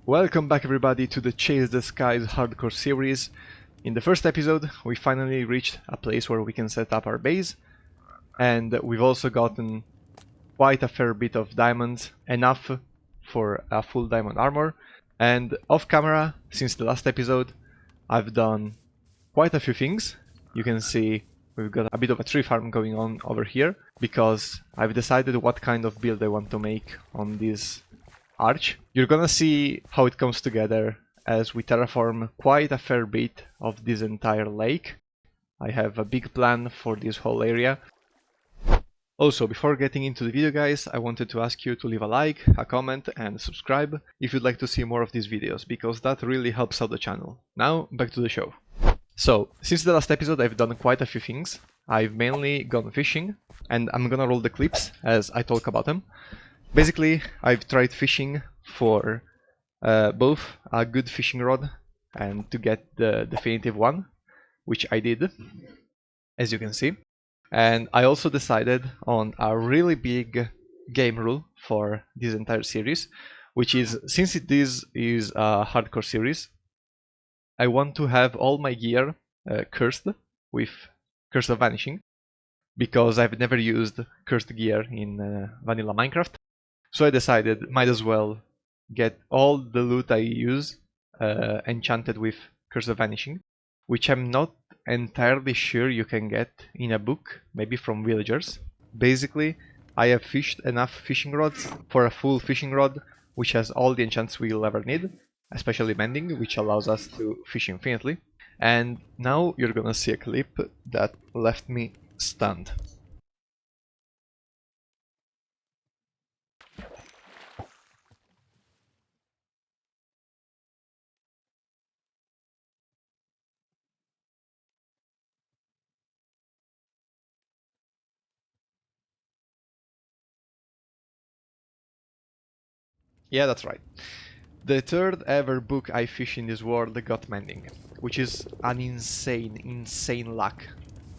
Welcome back everybody to the Chase the Skies hardcore series. In the first episode we finally reached a place where we can set up our base, and we've also gotten quite a fair bit of diamonds, enough for a full diamond armor. And off camera, since the last episode, I've done quite a few things. You can see we've got a bit of a tree farm going on over here, because I've decided what kind of build I want to make on this arch. You're gonna see how it comes together as we terraform quite a fair bit of this entire lake. I have a big plan for this whole area. Also, before getting into the video guys, I wanted to ask you to leave a like, a comment and subscribe if you'd like to see more of these videos, because that really helps out the channel. Now, back to the show. So, since the last episode I've done quite a few things. I've mainly gone fishing, and I'm gonna roll the clips as I talk about them. Basically, I've tried fishing for both a good fishing rod and to get the definitive one, which I did, as you can see. And I also decided on a really big game rule for this entire series, which is, since this is a hardcore series, I want to have all my gear cursed with Curse of Vanishing, because I've never used cursed gear in vanilla Minecraft. So I decided might as well get all the loot I use enchanted with Curse of Vanishing, which I'm not entirely sure you can get in a book, maybe from villagers. Basically, I have fished enough fishing rods for a full fishing rod, which has all the enchants we'll ever need, especially mending, which allows us to fish infinitely. And now you're gonna see a clip that left me stunned. Yeah, that's right. The third ever book I fished in this world got mending, which is an insane luck.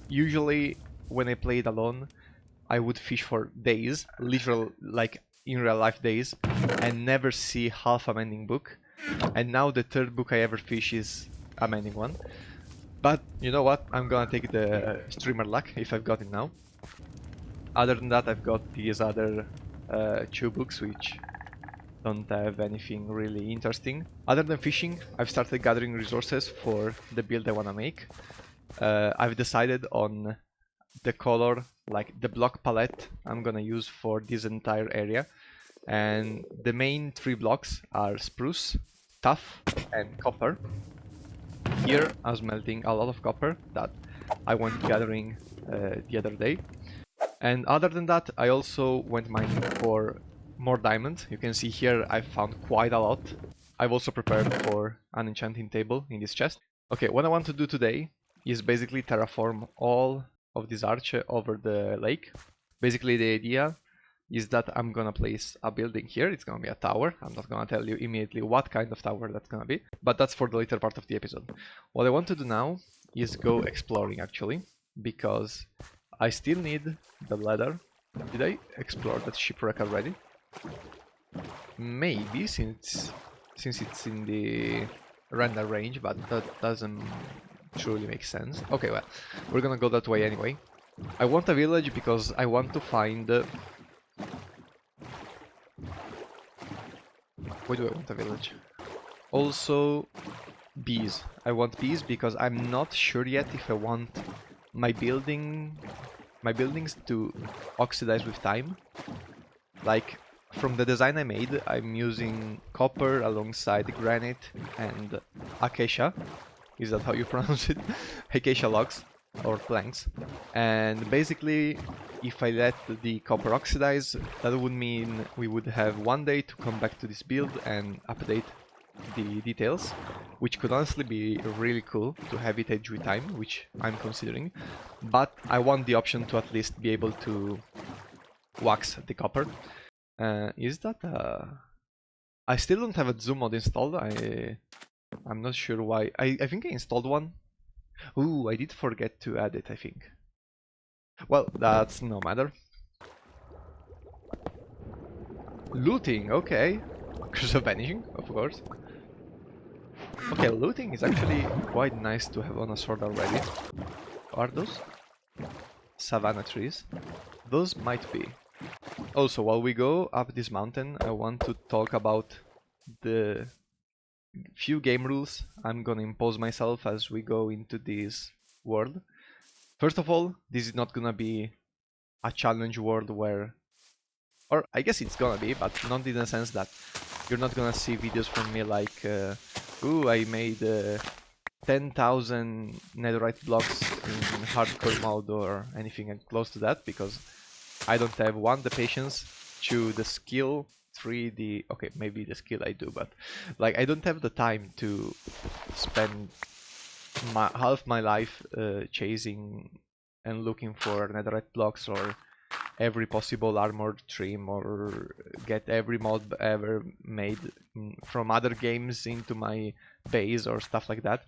Usually, when I played alone, I would fish for days, literal, like in real life days, and never see half a mending book. And now the third book I ever fish is a mending one. But you know what? I'm gonna take the streamer luck if I've got it now. Other than that, I've got these other two books which don't have anything really interesting. Other than fishing, I've started gathering resources for the build I wanna make. I've decided on the color, like the block palette I'm gonna use for this entire area. And the main three blocks are spruce, tough and copper. Here I was melting a lot of copper that I went gathering the other day. And other than that, I also went mining for more diamonds. You can see here I found quite a lot. I've also prepared for an enchanting table in this chest. Okay, what I want to do today is basically terraform all of this arch over the lake. Basically the idea is that I'm gonna place a building here. It's gonna be a tower. I'm not gonna tell you immediately what kind of tower that's gonna be, but that's for the later part of the episode. What I want to do now is go exploring actually, because I still need the ladder. Did I explore that shipwreck already? Maybe, since it's in the render range, but that doesn't truly make sense. Okay, well, we're gonna go that way anyway. I want a village because I want to find... Why do I want a village? Also, bees. I want bees because I'm not sure yet if I want my buildings to oxidize with time. Like, from the design I made, I'm using copper alongside granite and acacia. Is that how you pronounce it? Acacia logs or planks. And basically, if I let the copper oxidize, that would mean we would have one day to come back to this build and update the details, which could honestly be really cool to have it age with time, which I'm considering. But I want the option to at least be able to wax the copper. Is that I still don't have a zoom mod installed. I'm not sure why. I think I installed one. Ooh, I did forget to add it, I think. Well, that's no matter. Looting, okay. Curse of Vanishing, of course. Okay, looting is actually quite nice to have on a sword already. Are those savannah trees? Those might be. Also, while we go up this mountain, I want to talk about the few game rules I'm gonna impose myself as we go into this world. First of all, this is not gonna be a challenge world where, or I guess it's gonna be, but not in the sense that you're not gonna see videos from me like, ooh, I made 10,000 netherite blocks in hardcore mode or anything close to that, because I don't have one, the patience, two, the skill, three, the, okay, maybe the skill I do, but like I don't have the time to spend half my life chasing and looking for netherite blocks or every possible armored trim or get every mod ever made from other games into my base or stuff like that.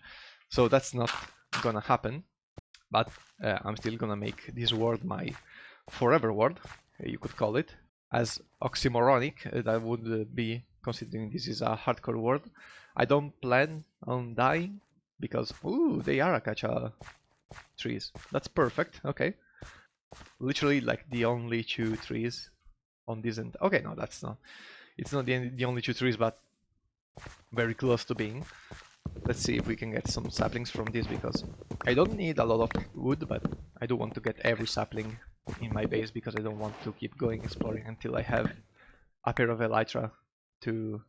So that's not gonna happen, but I'm still gonna make this world my forever world, you could call it. As oxymoronic that would be, considering this is a hardcore world. I don't plan on dying because, ooh, they are acacia trees. That's perfect, okay. Literally like the only two trees on this end. Okay, no, that's not. It's not the only two trees, but very close to being. Let's see if we can get some saplings from this, because I don't need a lot of wood, but I do want to get every sapling in my base because I don't want to keep going exploring until I have a pair of elytra to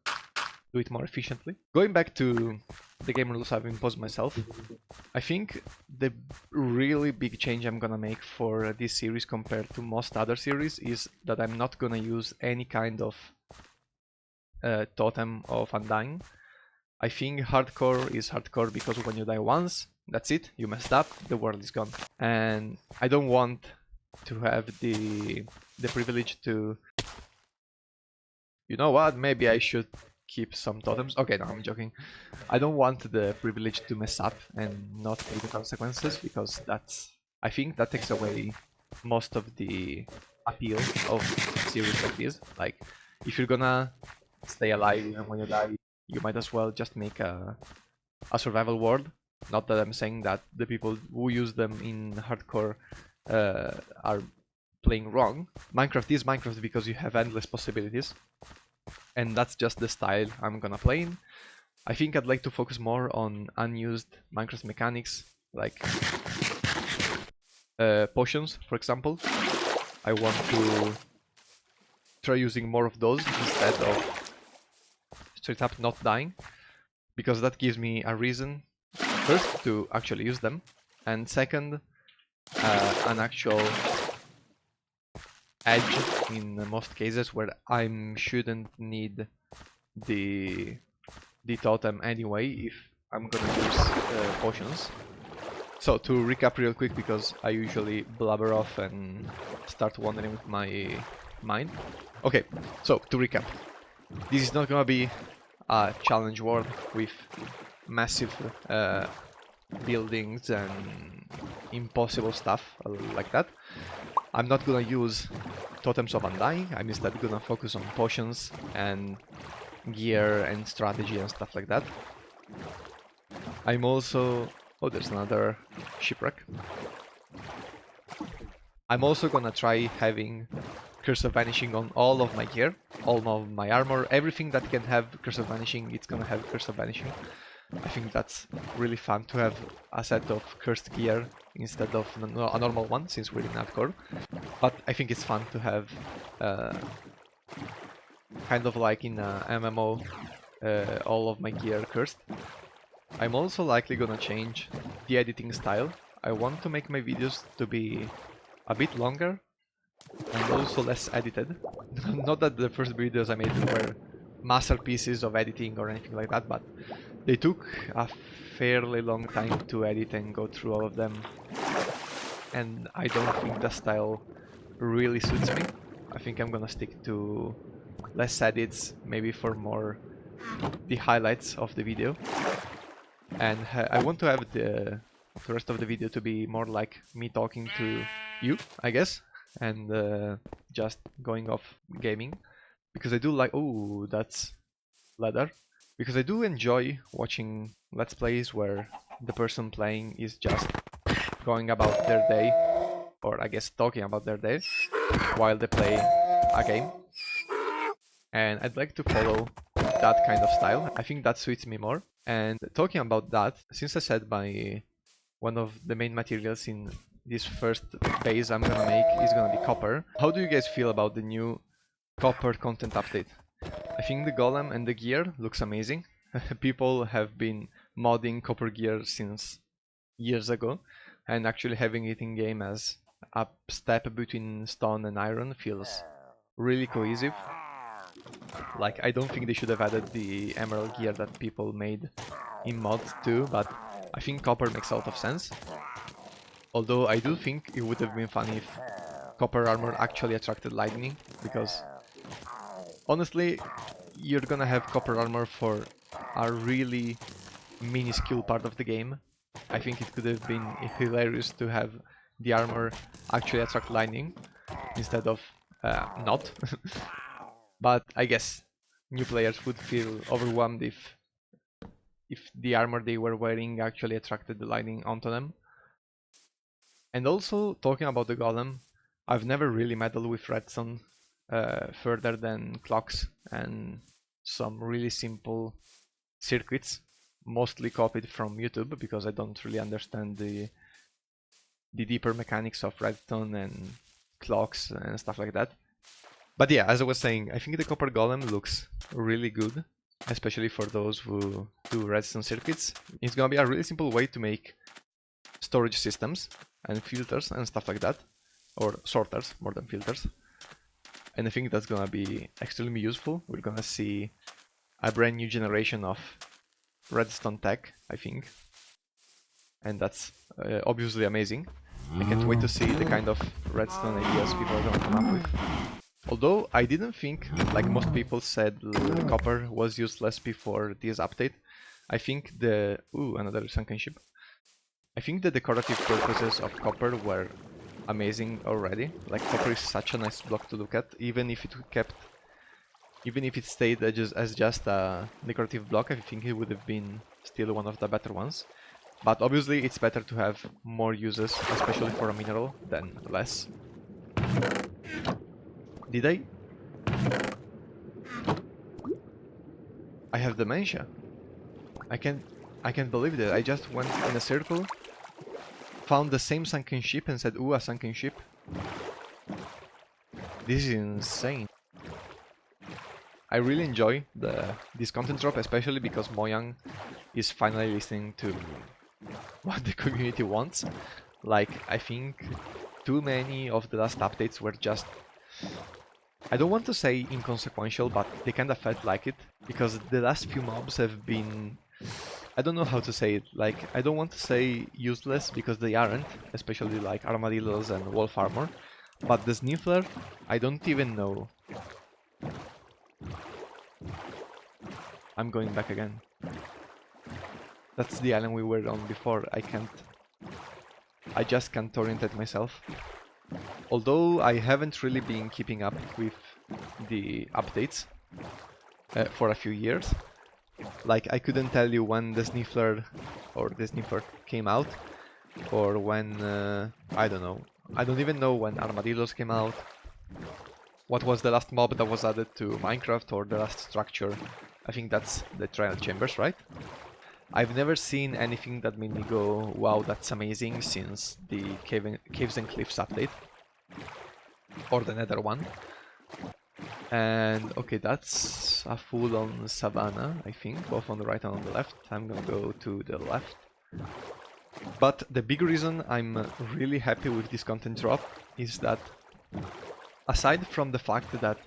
do it more efficiently. Going back to the game rules I've imposed myself, I think the really big change I'm gonna make for this series compared to most other series is that I'm not gonna use any kind of totem of undying. I think hardcore is hardcore because when you die once, that's it, you messed up, the world is gone. And I don't want to have the privilege to... You know what, maybe I should keep some totems. Okay, no, I'm joking. I don't want the privilege to mess up and not take the consequences, because that's... I think that takes away most of the appeal of series like this. Like, if you're gonna stay alive even when you die, you might as well just make a survival world. Not that I'm saying that the people who use them in hardcore are playing wrong. Minecraft is Minecraft because you have endless possibilities, and that's just the style I'm gonna play in. I think I'd like to focus more on unused Minecraft mechanics, like potions, for example. I want to try using more of those instead of straight up not dying, because that gives me a reason, first, to actually use them, and second, an actual edge in most cases where I shouldn't need the totem anyway if I'm gonna use potions. So to recap real quick, because I usually blabber off and start wandering with my mind. Okay, so to recap, this is not gonna be a challenge world with massive buildings and impossible stuff like that. I'm not gonna use totems of undying. I'm instead gonna focus on potions and gear and strategy and stuff like that. I'm also... oh, there's another shipwreck. I'm also gonna try having Curse of Vanishing on all of my gear, all of my armor, everything that can have Curse of Vanishing, it's gonna have Curse of Vanishing. I think that's really fun to have a set of cursed gear instead of a normal one, since we're in hardcore. But I think it's fun to have, kind of like in a MMO, all of my gear cursed. I'm also likely gonna change the editing style. I want to make my videos to be a bit longer and also less edited. Not that the first videos I made were masterpieces of editing or anything like that, but they took a fairly long time to edit and go through all of them, and I don't think the style really suits me. I think I'm gonna stick to less edits, maybe for more the highlights of the video, and I want to have the rest of the video to be more like me talking to you, I guess, and just going off gaming, because I do like... oh, that's leather, because I do enjoy watching let's plays where the person playing is just going about their day, or I guess talking about their day, while they play a game. And I'd like to follow that kind of style. I think that suits me more. And talking about that, since I said one of the main materials in this first base I'm gonna make is gonna be copper, how do you guys feel about the new copper content update? I think the golem and the gear looks amazing. People have been modding copper gear since years ago, and actually having it in game as a step between stone and iron feels really cohesive. Like, I don't think they should have added the emerald gear that people made in mods too, but I think copper makes a lot of sense. Although I do think it would have been funny if copper armor actually attracted lightning, because honestly, you're gonna have copper armor for a really minuscule part of the game. I think it could have been hilarious to have the armor actually attract lightning instead of not. But I guess new players would feel overwhelmed if the armor they were wearing actually attracted the lightning onto them. And also, talking about the golem, I've never really meddled with redstone further than clocks and some really simple circuits, mostly copied from YouTube because I don't really understand the deeper mechanics of redstone and clocks and stuff like that. But yeah, as I was saying, I think the copper golem looks really good, especially for those who do redstone circuits. It's gonna be a really simple way to make storage systems and filters and stuff like that, or sorters more than filters. And I think that's gonna be extremely useful. We're gonna see a brand new generation of redstone tech, I think, and that's obviously amazing. I can't wait to see the kind of redstone ideas people are gonna come up with. Although I didn't think, like most people said, copper was useless before this update. I think another sunken ship. I think the decorative purposes of copper were amazing already. Like, copper is such a nice block to look at, even if it stayed as just a decorative block. I think it would have been still one of the better ones. But obviously it's better to have more uses, especially for a mineral, than less. Did I? I have dementia. I can't believe that. I just went in a circle, found the same sunken ship and said, ooh, a sunken ship. This is insane. I really enjoy this content drop, especially because Mojang is finally listening to what the community wants. Like, I think too many of the last updates were just, I don't want to say inconsequential, but they kinda felt like it, because the last few mobs have been, I don't know how to say it, like, I don't want to say useless, because they aren't, especially like armadillos and wolf armor, but the Sniffler, I don't even know. I'm going back again. That's the island we were on before. I just can't orientate myself. Although I haven't really been keeping up with the updates for a few years. Like, I couldn't tell you when the Sniffler or the Sniffer came out, or when, I don't know. I don't even know when Armadillos came out. What was the last mob that was added to Minecraft, or the last structure? I think that's the Trial Chambers, right? I've never seen anything that made me go, wow, that's amazing, since the Caves and Cliffs update. Or the Nether one. And okay, that's a full-on savannah, I think, both on the right and on the left. I'm gonna go to the left. But the big reason I'm really happy with this content drop is that, aside from the fact that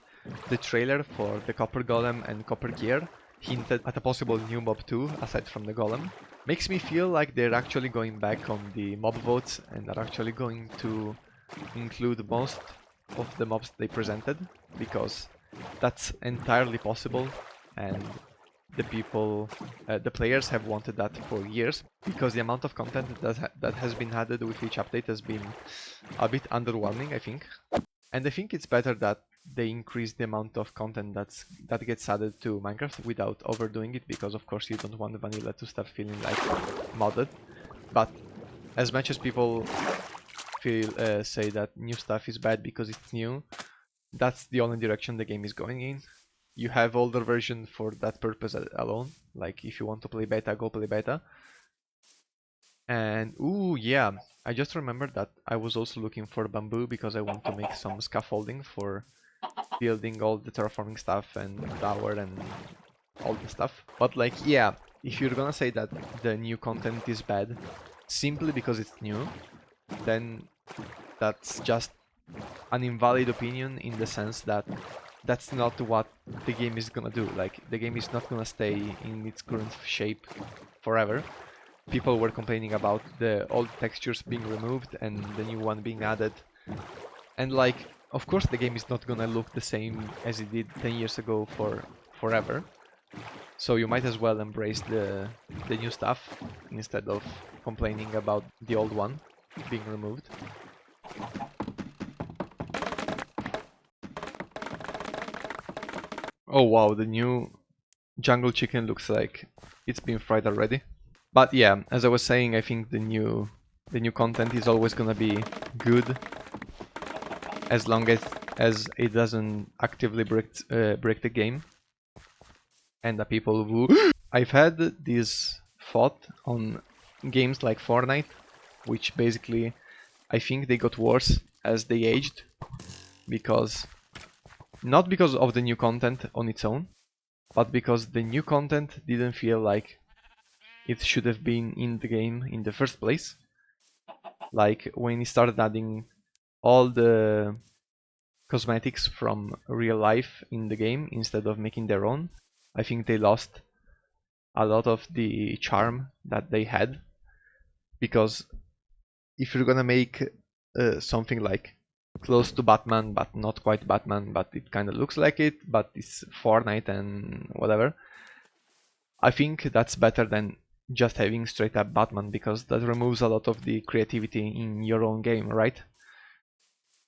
the trailer for the Copper Golem and Copper Gear hinted at a possible new mob too, aside from the Golem, makes me feel like they're actually going back on the mob votes and are actually going to include most of the mobs they presented, because that's entirely possible, and the players have wanted that for years, because the amount of content that has been added with each update has been a bit underwhelming, I think. And I think it's better that they increase the amount of content that gets added to Minecraft without overdoing it, because of course you don't want the vanilla to start feeling like modded. But as much as people say that new stuff is bad because it's new, that's the only direction the game is going in. You have older version for that purpose alone. Like if you want to play beta, go play beta. And ooh, yeah, I just remembered that I was also looking for bamboo because I want to make some scaffolding for building all the terraforming stuff and tower and all the stuff. But like, yeah, if you're gonna say that the new content is bad simply because it's new, then that's just an invalid opinion, in the sense that that's not what the game is gonna do. Like, the game is not gonna stay in its current shape forever. People were complaining about the old textures being removed and the new one being added. And like, of course the game is not gonna look the same as it did 10 years ago for forever. So you might as well embrace the new stuff instead of complaining about the old one being removed. Oh wow, the new jungle chicken looks like it's been fried already. But yeah, as I was saying, I think the new content is always gonna be good as long as it doesn't actively break the game. And the people who I've had this thought on games like Fortnite, which basically I think they got worse as they aged, because not because of the new content on its own, but because the new content didn't feel like it should have been in the game in the first place. Like when it started adding all the cosmetics from real life in the game instead of making their own, I think they lost a lot of the charm that they had. Because if you're gonna make something like close to Batman but not quite Batman, but it kind of looks like it, but it's Fortnite and whatever, I think that's better than just having straight up Batman, because that removes a lot of the creativity in your own game, right?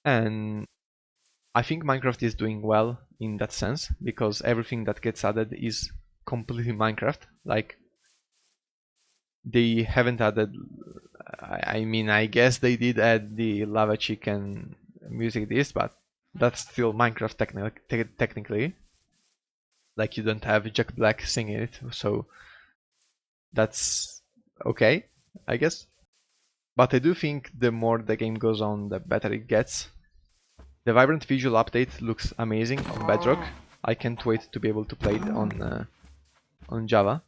And I think Minecraft is doing well in that sense, because everything that gets added is completely Minecraft. Like, they haven't added, I mean, I guess they did add the lava chicken music disc, but that's still Minecraft technically. Like, you don't have Jack Black singing it, so that's okay, I guess. But I do think the more the game goes on, the better it gets. The Vibrant Visual update looks amazing on Bedrock. I can't wait to be able to play it on Java.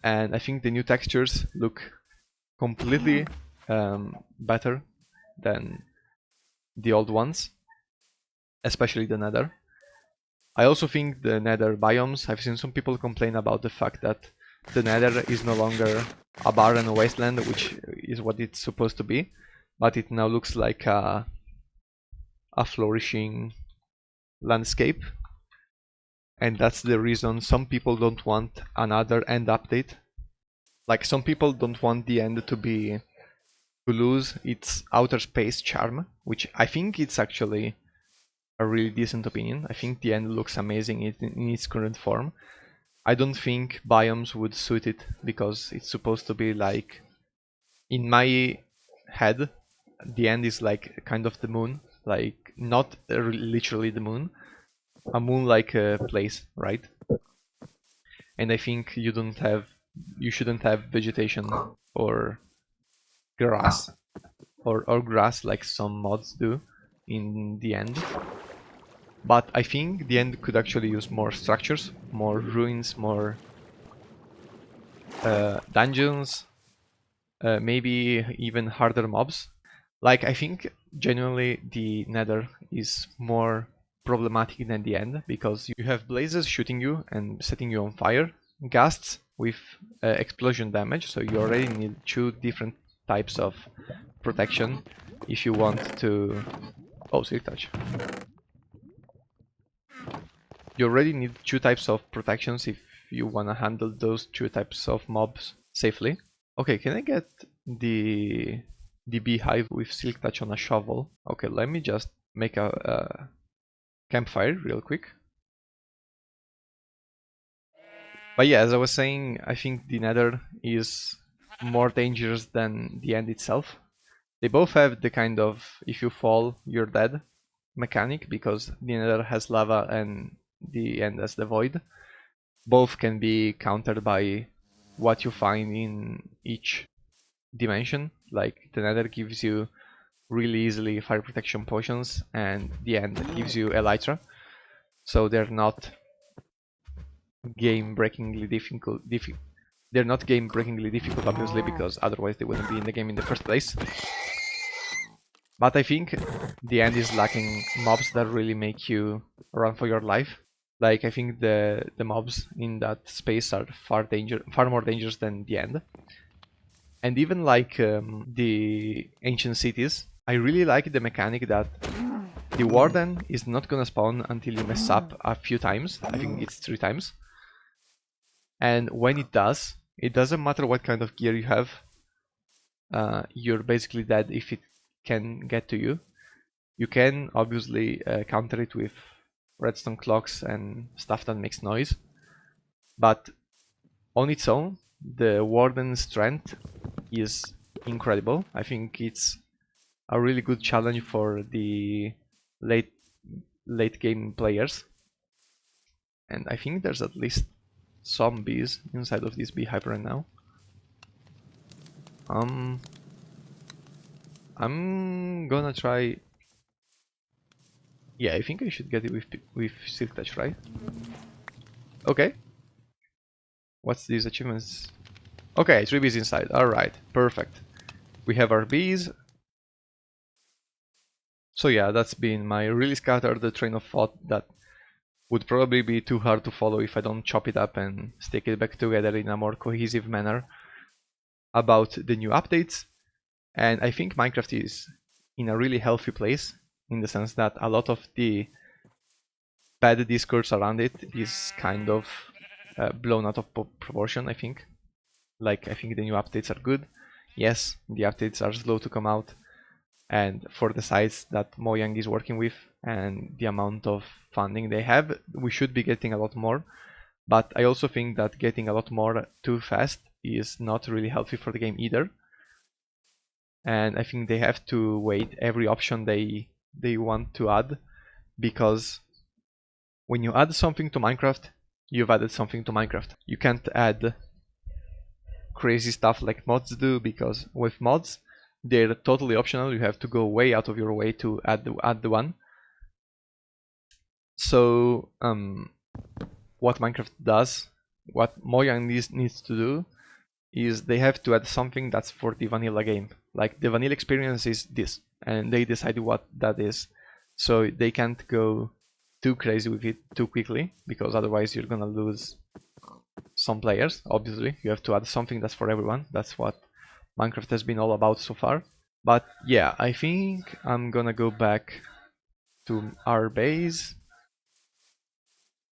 And I think the new textures look completely better than the old ones, especially the Nether. I also think the Nether biomes, I've seen some people complain about the fact that the Nether is no longer a barren wasteland, which is what it's supposed to be, but it now looks like a flourishing landscape. And that's the reason some people don't want another end update. Like, some people don't want the end to lose its outer space charm, which I think it's actually a really decent opinion. I think the end looks amazing in its current form. I don't think biomes would suit it, because it's supposed to be like, in my head, the end is like kind of the moon, like not literally the moon, a moon-like place, right? And I think you shouldn't have vegetation or grass or grass like some mods do in the end. But I think the end could actually use more structures, more ruins, more dungeons, maybe even harder mobs. Like, I think genuinely the Nether is more problematic than the end, because you have blazes shooting you and setting you on fire, ghasts with explosion damage, so you already need two different types of protection if you want to... Oh, silk touch. You already need two types of protections if you want to handle those two types of mobs safely. Okay, can I get the beehive with silk touch on a shovel? Okay, let me just make a campfire real quick. But yeah, as I was saying, I think the Nether is more dangerous than the end itself. They both have the kind of if you fall, you're dead mechanic, because the Nether has lava and the end has the void. Both can be countered by what you find in each dimension. Like the Nether gives you really easily fire protection potions, and the end gives you elytra. So they're not game-breakingly difficult. They're not game-breakingly difficult, obviously, because otherwise they wouldn't be in the game in the first place. But I think the end is lacking mobs that really make you run for your life. Like I think the mobs in that space are far more dangerous than the end. And even like the ancient cities, I really like the mechanic that the warden is not gonna spawn until you mess up a few times. I think it's 3 times. And when it does, it doesn't matter what kind of gear you have. You're basically dead if it can get to you. You can obviously counter it with redstone clocks and stuff that makes noise. But on its own, the warden's strength is incredible. I think it's a really good challenge for the late game players. And I think there's at least some bees inside of this beehive right now. I'm gonna try. Yeah, I think I should get it with silk touch, right? Okay. What's these achievements? Okay, 3 bees inside. Alright, perfect. We have our bees. So yeah, that's been my really scattered train of thought that would probably be too hard to follow if I don't chop it up and stick it back together in a more cohesive manner about the new updates. And I think Minecraft is in a really healthy place, in the sense that a lot of the bad discourse around it is kind of blown out of proportion, I think. Like, I think the new updates are good. Yes, the updates are slow to come out, and for the size that Mojang is working with and the amount of funding they have, we should be getting a lot more. But I also think that getting a lot more too fast is not really healthy for the game either. And I think they have to wait every option they want to add, because when you add something to Minecraft, you've added something to Minecraft. You can't add crazy stuff like mods do, because with mods, they're totally optional. You have to go way out of your way to add the one. So what Minecraft does, what Mojang needs to do, is they have to add something that's for the vanilla game. Like, the vanilla experience is this, and they decide what that is. So they can't go too crazy with it too quickly, because otherwise you're gonna lose some players. Obviously, you have to add something that's for everyone. That's what Minecraft has been all about so far. But yeah, I think I'm gonna go back to our base,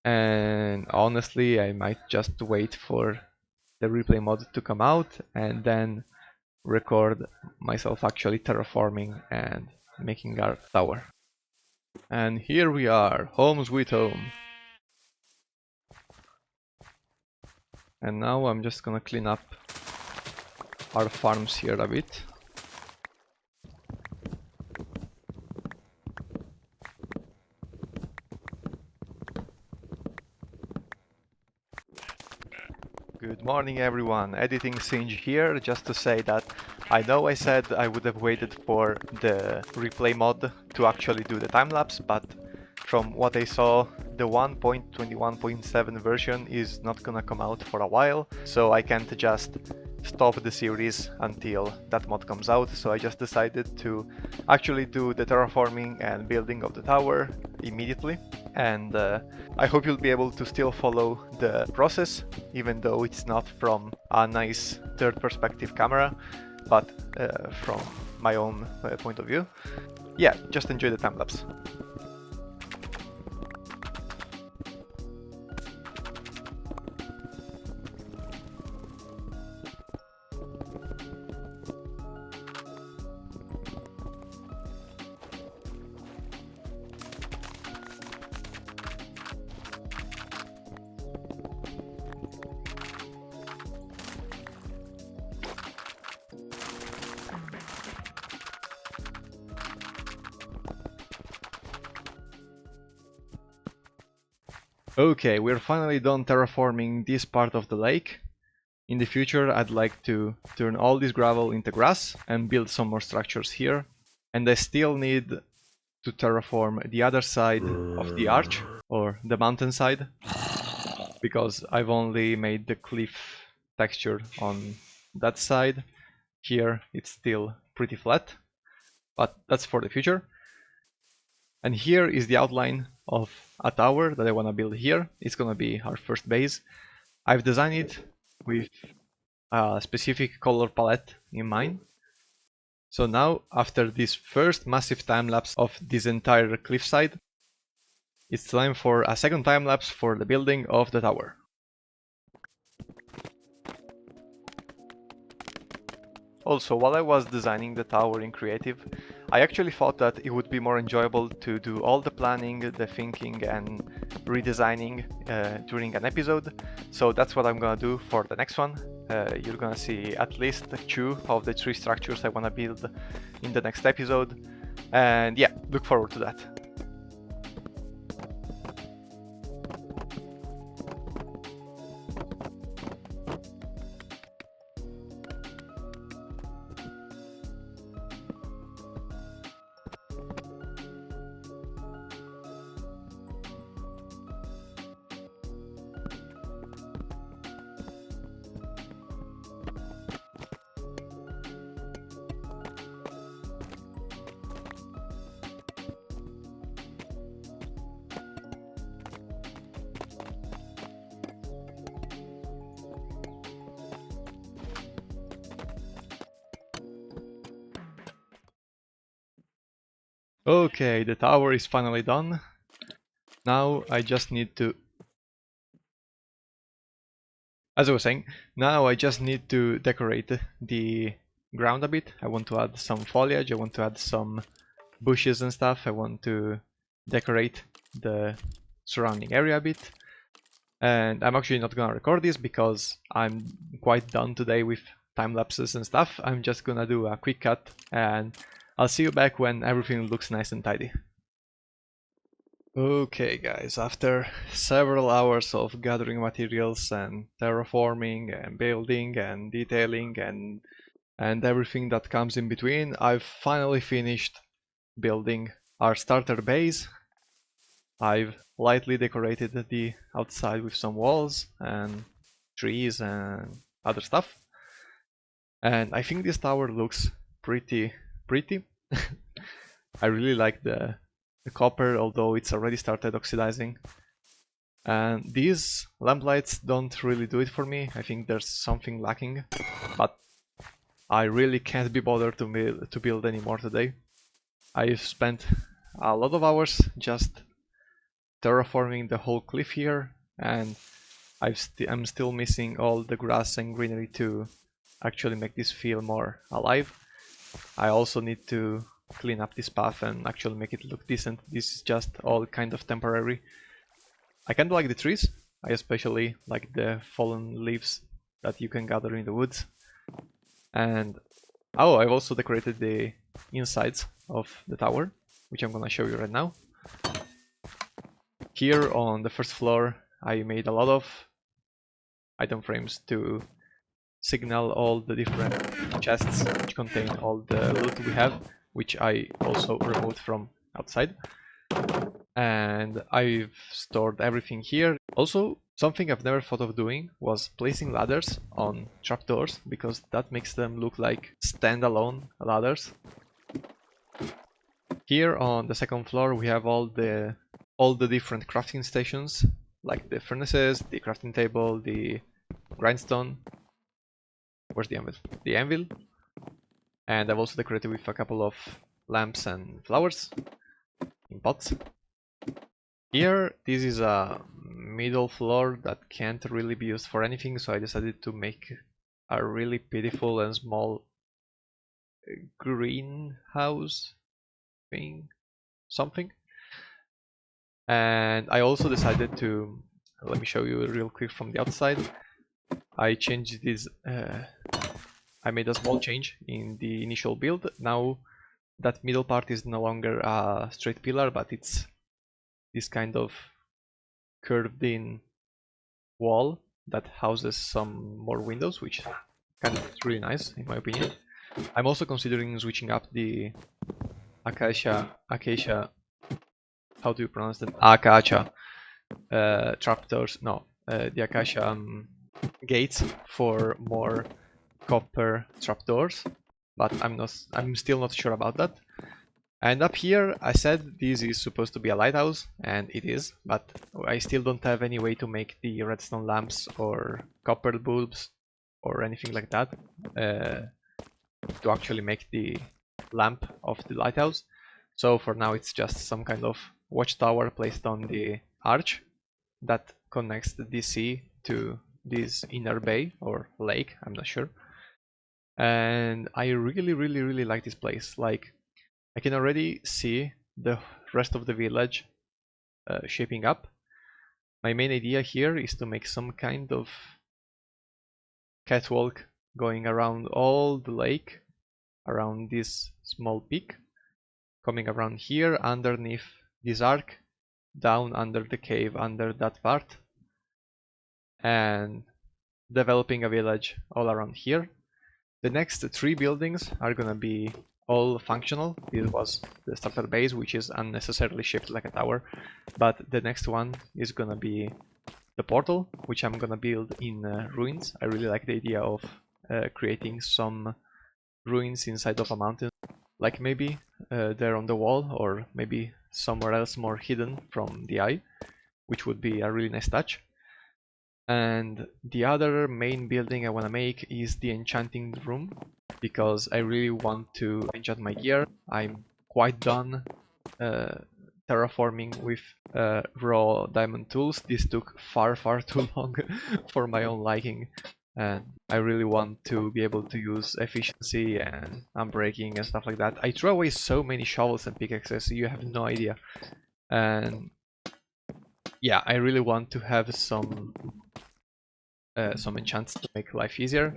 and honestly I might just wait for the replay mod to come out and then record myself actually terraforming and making our tower. And here we are, home sweet home. And now I'm just gonna clean up our farms here a bit. Good morning everyone, Editing Singe here, just to say that I know I said I would have waited for the replay mod to actually do the time-lapse, but from what I saw, the 1.21.7 version is not gonna come out for a while, so I can't just stop the series until that mod comes out, so I just decided to actually do the terraforming and building of the tower immediately. And I hope you'll be able to still follow the process, even though it's not from a nice third perspective camera, but from my own point of view. Yeah, just enjoy the time lapse. Okay, we're finally done terraforming this part of the lake. In the future, I'd like to turn all this gravel into grass and build some more structures here. And I still need to terraform the other side of the arch, or the mountain side, because I've only made the cliff texture on that side. Here it's still pretty flat, but that's for the future. And here is the outline of a tower that I want to build here. It's gonna be our first base. I've designed it with a specific color palette in mind. So now, after this first massive time lapse of this entire cliffside, it's time for a second time lapse for the building of the tower. Also, while I was designing the tower in Creative, I actually thought that it would be more enjoyable to do all the planning, the thinking and redesigning during an episode. So that's what I'm gonna do for the next one. You're gonna see at least 2 of the 3 structures I wanna build in the next episode. And yeah, look forward to that. Okay, the tower is finally done. Now I just need to... As I was saying, now I just need to decorate the ground a bit. I want to add some foliage, I want to add some bushes and stuff. I want to decorate the surrounding area a bit. And I'm actually not gonna record this because I'm quite done today with time lapses and stuff. I'm just gonna do a quick cut and I'll see you back when everything looks nice and tidy. Okay guys, after several hours of gathering materials and terraforming and building and detailing and everything that comes in between, I've finally finished building our starter base. I've lightly decorated the outside with some walls and trees and other stuff. And I think this tower looks pretty. I really like the copper, although it's already started oxidizing. And these lamplights don't really do it for me. I think there's something lacking, but I really can't be bothered to build anymore today. I've spent a lot of hours just terraforming the whole cliff here, and I'm still missing all the grass and greenery to actually make this feel more alive. I also need to clean up this path and actually make it look decent. This is just all kind of temporary. I kinda like the trees. I especially like the fallen leaves that you can gather in the woods. And oh, I've also decorated the insides of the tower, which I'm gonna show you right now. Here on the first floor I made a lot of item frames to signal all the different chests which contain all the loot we have, which I also removed from outside. And I've stored everything here. Also, something I've never thought of doing was placing ladders on trapdoors, because that makes them look like standalone ladders. Here on the second floor we have all the different crafting stations, like the furnaces, the crafting table, the grindstone. Where's the anvil? The anvil. And I've also decorated with a couple of lamps and flowers in pots. Here, this is a middle floor that can't really be used for anything, so I decided to make a really pitiful and small greenhouse thing, something. And I also decided to, let me show you real quick from the outside. I changed this, I made a small change in the initial build. Now that middle part is no longer a straight pillar, but it's this kind of curved in wall that houses some more windows, which kind of is really nice in my opinion. I'm also considering switching up the acacia, how do you pronounce that? Acacia trapdoors, no, the acacia gates for more copper trapdoors, but I'm still not sure about that. And up here, I said this is supposed to be a lighthouse, and it is, but I still don't have any way to make the redstone lamps or copper bulbs or anything like that to actually make the lamp of the lighthouse. So for now it's just some kind of watchtower placed on the arch that connects the DC to this inner bay or lake, I'm not sure. And I really like this place. Like, I can already see the rest of the village shaping up. My main idea here is to make some kind of catwalk going around all the lake, around this small peak, coming around here underneath this arc, down under the cave under that part, and developing a village all around here. The next 3 buildings are gonna be all functional. This was the starter base, which is unnecessarily shaped like a tower, but the next one is gonna be the portal, which I'm gonna build in ruins. I really like the idea of creating some ruins inside of a mountain, like maybe there on the wall, or maybe somewhere else more hidden from the eye, which would be a really nice touch. And the other main building I want to make is the enchanting room, because I really want to enchant my gear. I'm quite done terraforming with raw diamond tools. This took far too long for my own liking, and I really want to be able to use efficiency and unbreaking and stuff like that. I throw away so many shovels and pickaxes, you have no idea. And yeah, I really want to have some enchants to make life easier.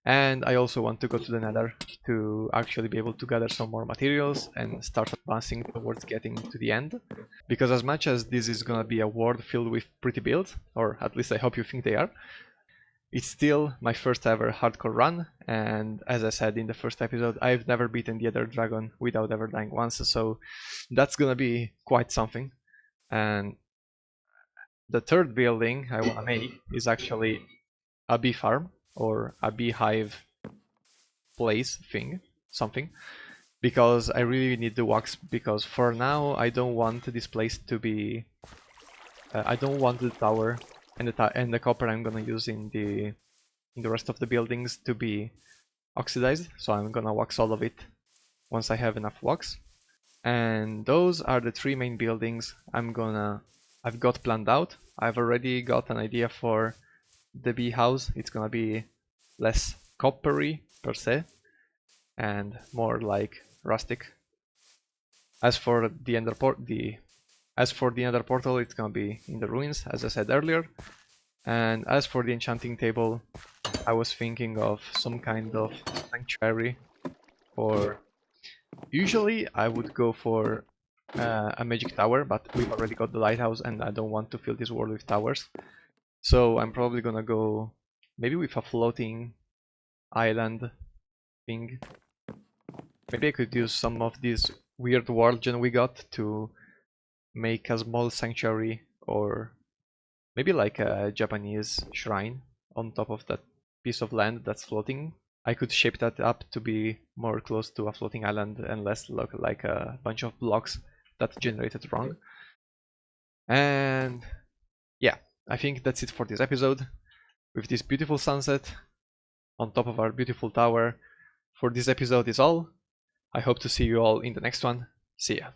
And I also want to go to the nether to actually be able to gather some more materials and start advancing towards getting to the end. Because as much as this is gonna be a world filled with pretty builds, or at least I hope you think they are, it's still my first ever hardcore run, and as I said in the first episode, I've never beaten the Ether Dragon without ever dying once, so that's gonna be quite something. And the third building I wanna make is actually a bee farm, or a beehive place thing, something, because I really need the wax, because for now I don't want this place to be I don't want the tower and the copper I'm gonna use in the rest of the buildings to be oxidized, so I'm gonna wax all of it once I have enough wax. And those are the 3 main buildings I've got planned out. I've already got an idea for the bee house. It's gonna be less coppery per se and more like rustic. As for the ender portal, it's gonna be in the ruins, as I said earlier. And as for the enchanting table, I was thinking of some kind of sanctuary, or usually I would go for a magic tower, but we've already got the lighthouse and I don't want to fill this world with towers. So I'm probably gonna go maybe with a floating island thing. Maybe I could use some of this weird world gen we got to make a small sanctuary, or maybe like a Japanese shrine on top of that piece of land that's floating. I could shape that up to be more close to a floating island and less look like a bunch of blocks that generated wrong. And yeah, I think that's it for this episode. With this beautiful sunset on top of our beautiful tower, for this episode is all. I hope to see you all in the next one. See ya.